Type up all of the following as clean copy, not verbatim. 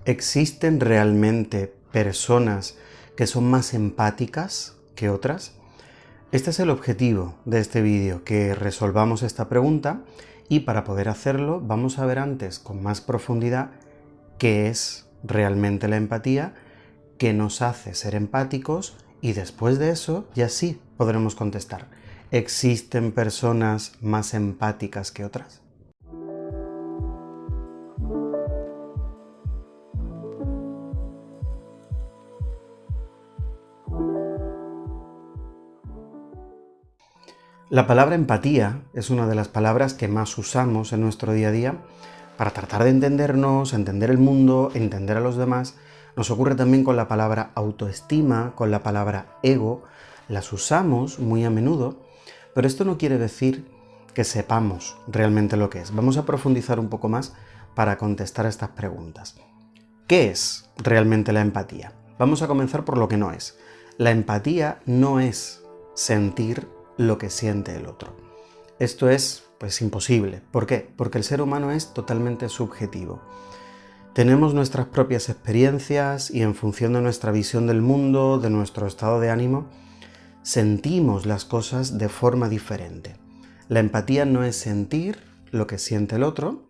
¿Existen realmente personas que son más empáticas que otras? Este es el objetivo de este vídeo, que resolvamos esta pregunta, y para poder hacerlo vamos a ver antes con más profundidad qué es realmente la empatía, qué nos hace ser empáticos, y después de eso ya sí podremos contestar: ¿existen personas más empáticas que otras? La palabra empatía es una de las palabras que más usamos en nuestro día a día para tratar de entendernos, entender el mundo, entender a los demás. Nos ocurre también con la palabra autoestima, con la palabra ego. Las usamos muy a menudo, pero esto no quiere decir que sepamos realmente lo que es. Vamos a profundizar un poco más para contestar a estas preguntas. ¿Qué es realmente la empatía? Vamos a comenzar por lo que no es. La empatía no es sentir lo que siente el otro. Esto es, imposible. ¿Por qué? Porque el ser humano es totalmente subjetivo. Tenemos nuestras propias experiencias y en función de nuestra visión del mundo, de nuestro estado de ánimo, sentimos las cosas de forma diferente. La empatía no es sentir lo que siente el otro,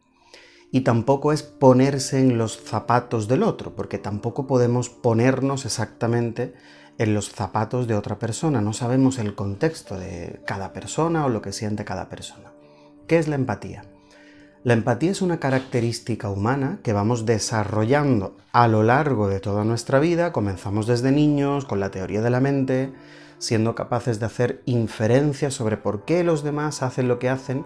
y tampoco es ponerse en los zapatos del otro, porque tampoco podemos ponernos exactamente en los zapatos de otra persona. No sabemos el contexto de cada persona o lo que siente cada persona. ¿Qué es la empatía? La empatía es una característica humana que vamos desarrollando a lo largo de toda nuestra vida. Comenzamos desde niños con la teoría de la mente, siendo capaces de hacer inferencias sobre por qué los demás hacen lo que hacen,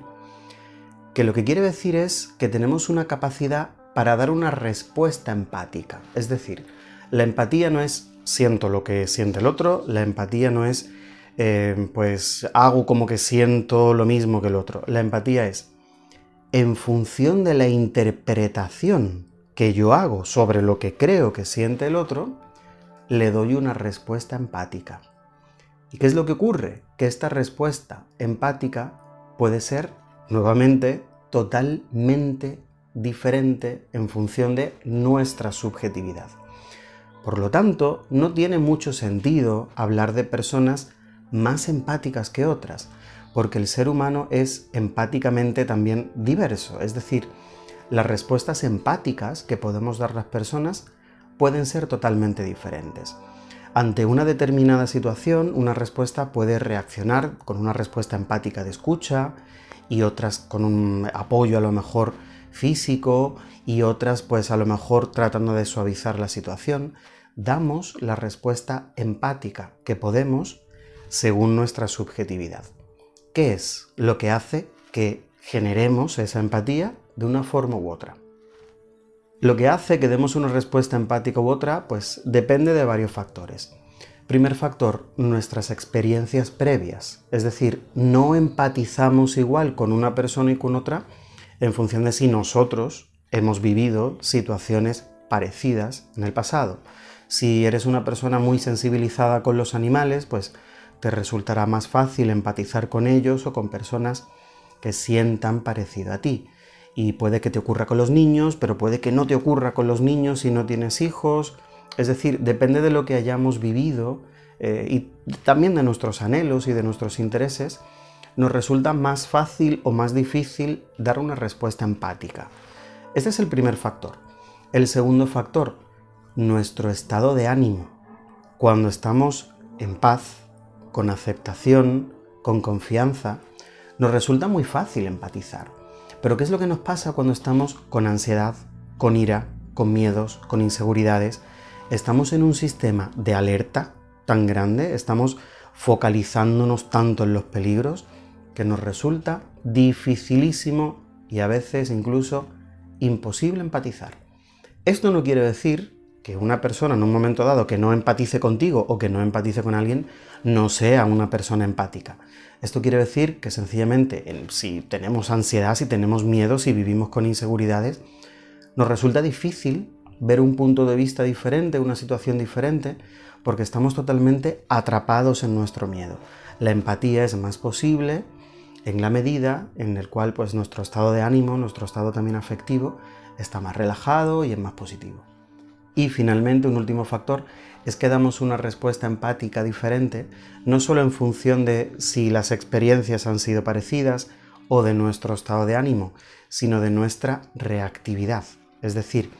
que lo que quiere decir es que tenemos una capacidad para dar una respuesta empática. Es decir, la empatía no es siento lo que siente el otro, la empatía no es hago como que siento lo mismo que el otro. La empatía es, en función de la interpretación que yo hago sobre lo que creo que siente el otro, le doy una respuesta empática. ¿Y qué es lo que ocurre? Que esta respuesta empática puede ser, nuevamente, totalmente diferente en función de nuestra subjetividad. Por lo tanto, no tiene mucho sentido hablar de personas más empáticas que otras, porque el ser humano es empáticamente también diverso. Es decir, las respuestas empáticas que podemos dar las personas pueden ser totalmente diferentes. Ante una determinada situación, una respuesta puede reaccionar con una respuesta empática de escucha, y otras con un apoyo a lo mejor físico, y otras a lo mejor tratando de suavizar la situación. Damos la respuesta empática que podemos según nuestra subjetividad. ¿Qué es lo que hace que generemos esa empatía de una forma u otra? Lo que hace que demos una respuesta empática u otra, depende de varios factores. Primer factor, nuestras experiencias previas. Es decir, no empatizamos igual con una persona y con otra en función de si nosotros hemos vivido situaciones parecidas en el pasado. Si eres una persona muy sensibilizada con los animales, te resultará más fácil empatizar con ellos o con personas que sientan parecido a ti. Y puede que te ocurra con los niños, pero puede que no te ocurra con los niños si no tienes hijos. Es decir, depende de lo que hayamos vivido y también de nuestros anhelos y de nuestros intereses, nos resulta más fácil o más difícil dar una respuesta empática. Este es el primer factor. El segundo factor, nuestro estado de ánimo. Cuando estamos en paz, con aceptación, con confianza, nos resulta muy fácil empatizar. Pero ¿qué es lo que nos pasa cuando estamos con ansiedad, con ira, con miedos, con inseguridades? Estamos en un sistema de alerta tan grande, estamos focalizándonos tanto en los peligros, que nos resulta dificilísimo y a veces incluso imposible empatizar. Esto no quiere decir que una persona en un momento dado que no empatice contigo o que no empatice con alguien no sea una persona empática. Esto quiere decir que sencillamente si tenemos ansiedad, si tenemos miedo, si vivimos con inseguridades, nos resulta difícil ver un punto de vista diferente, una situación diferente, porque estamos totalmente atrapados en nuestro miedo. La empatía es más posible en la medida en la cual nuestro estado de ánimo, nuestro estado también afectivo, está más relajado y es más positivo. Y finalmente, un último factor es que damos una respuesta empática diferente, no solo en función de si las experiencias han sido parecidas o de nuestro estado de ánimo, sino de nuestra reactividad. Es decir,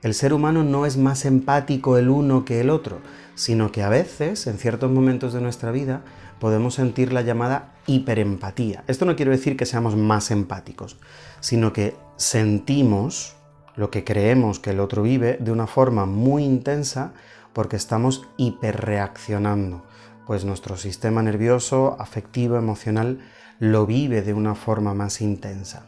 el ser humano no es más empático el uno que el otro, sino que a veces, en ciertos momentos de nuestra vida, podemos sentir la llamada hiperempatía. Esto no quiere decir que seamos más empáticos, sino que sentimos lo que creemos que el otro vive de una forma muy intensa porque estamos hiperreaccionando, pues nuestro sistema nervioso, afectivo, emocional, lo vive de una forma más intensa.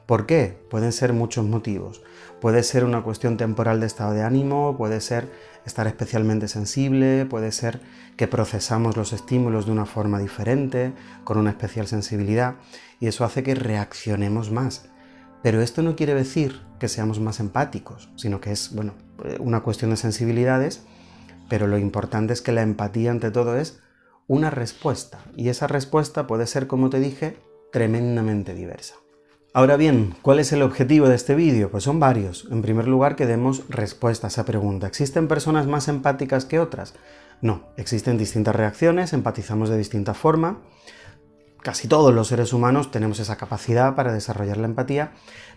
¿Por qué? Pueden ser muchos motivos. Puede ser una cuestión temporal de estado de ánimo, puede ser estar especialmente sensible, puede ser que procesamos los estímulos de una forma diferente, con una especial sensibilidad, y eso hace que reaccionemos más. Pero esto no quiere decir que seamos más empáticos, sino que es, una cuestión de sensibilidades, pero lo importante es que la empatía ante todo es una respuesta, y esa respuesta puede ser, como te dije, tremendamente diversa. Ahora bien, ¿cuál es el objetivo de este vídeo? Pues son varios. En primer lugar, que demos respuesta a esa pregunta. ¿Existen personas más empáticas que otras? No, existen distintas reacciones, empatizamos de distinta forma. Casi todos los seres humanos tenemos esa capacidad para desarrollar la empatía,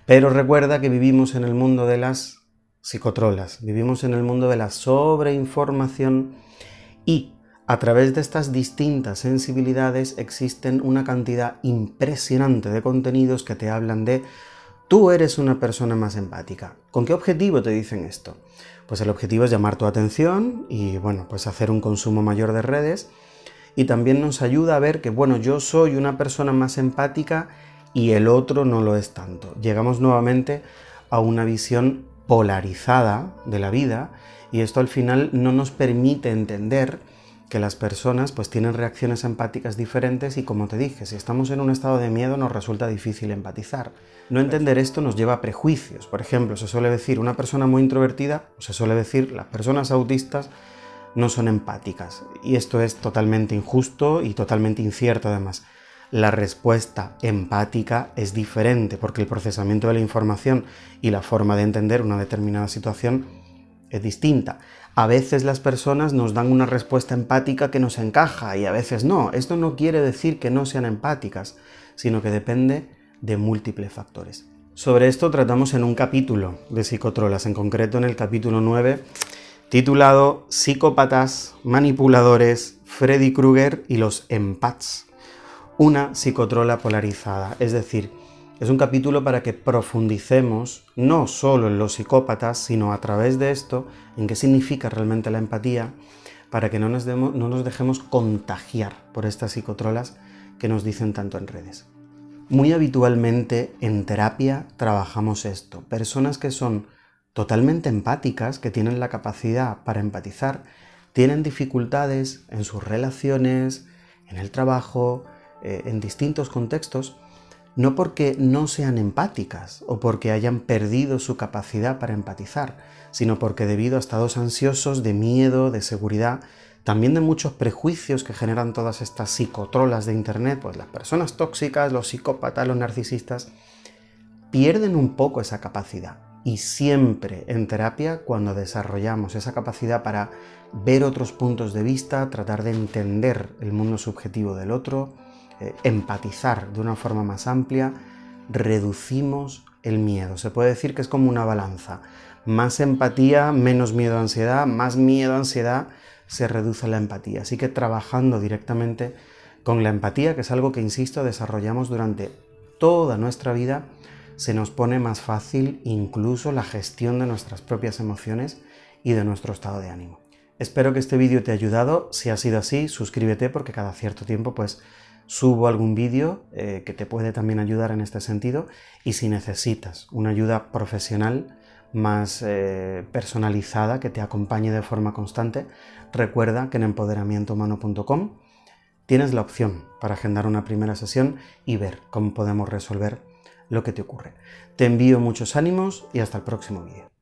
pero recuerda que vivimos en el mundo de las psicotrolas, vivimos en el mundo de la sobreinformación y a través de estas distintas sensibilidades existen una cantidad impresionante de contenidos que te hablan de tú eres una persona más empática. ¿Con qué objetivo te dicen esto? Pues el objetivo es llamar tu atención y pues hacer un consumo mayor de redes. Y también nos ayuda a ver que, yo soy una persona más empática y el otro no lo es tanto. Llegamos nuevamente a una visión polarizada de la vida y esto al final no nos permite entender que las personas pues tienen reacciones empáticas diferentes y, como te dije, si estamos en un estado de miedo nos resulta difícil empatizar. No entender esto nos lleva a prejuicios. Por ejemplo, se suele decir una persona muy introvertida, o se suele decir las personas autistas no son empáticas, y esto es totalmente injusto y totalmente incierto además. La respuesta empática es diferente porque el procesamiento de la información y la forma de entender una determinada situación es distinta. A veces las personas nos dan una respuesta empática que nos encaja y a veces no. Esto no quiere decir que no sean empáticas, sino que depende de múltiples factores. Sobre esto tratamos en un capítulo de Psicotrolas, en concreto en el capítulo 9, titulado Psicópatas, manipuladores, Freddy Krueger y los empats. Una psicotrola polarizada, es decir, es un capítulo para que profundicemos no solo en los psicópatas, sino a través de esto, en qué significa realmente la empatía, para que no nos dejemos contagiar por estas psicotrolas que nos dicen tanto en redes. Muy habitualmente en terapia trabajamos esto. Personas que son totalmente empáticas, que tienen la capacidad para empatizar, tienen dificultades en sus relaciones, en el trabajo, en distintos contextos, no porque no sean empáticas o porque hayan perdido su capacidad para empatizar, sino porque debido a estados ansiosos, de miedo, de seguridad, también de muchos prejuicios que generan todas estas psicotrolas de internet, pues las personas tóxicas, los psicópatas, los narcisistas, pierden un poco esa capacidad. Y siempre en terapia, cuando desarrollamos esa capacidad para ver otros puntos de vista, tratar de entender el mundo subjetivo del otro, empatizar de una forma más amplia, reducimos el miedo. Se puede decir que es como una balanza. Más empatía, menos miedo, ansiedad, más miedo, ansiedad, se reduce la empatía. Así que trabajando directamente con la empatía, que es algo que, insisto, desarrollamos durante toda nuestra vida, se nos pone más fácil incluso la gestión de nuestras propias emociones y de nuestro estado de ánimo. Espero que este vídeo te haya ayudado. Si ha sido así, suscríbete porque cada cierto tiempo subo algún vídeo que te puede también ayudar en este sentido, y si necesitas una ayuda profesional más personalizada que te acompañe de forma constante, recuerda que en empoderamientohumano.com tienes la opción para agendar una primera sesión y ver cómo podemos resolver lo que te ocurre. Te envío muchos ánimos y hasta el próximo vídeo.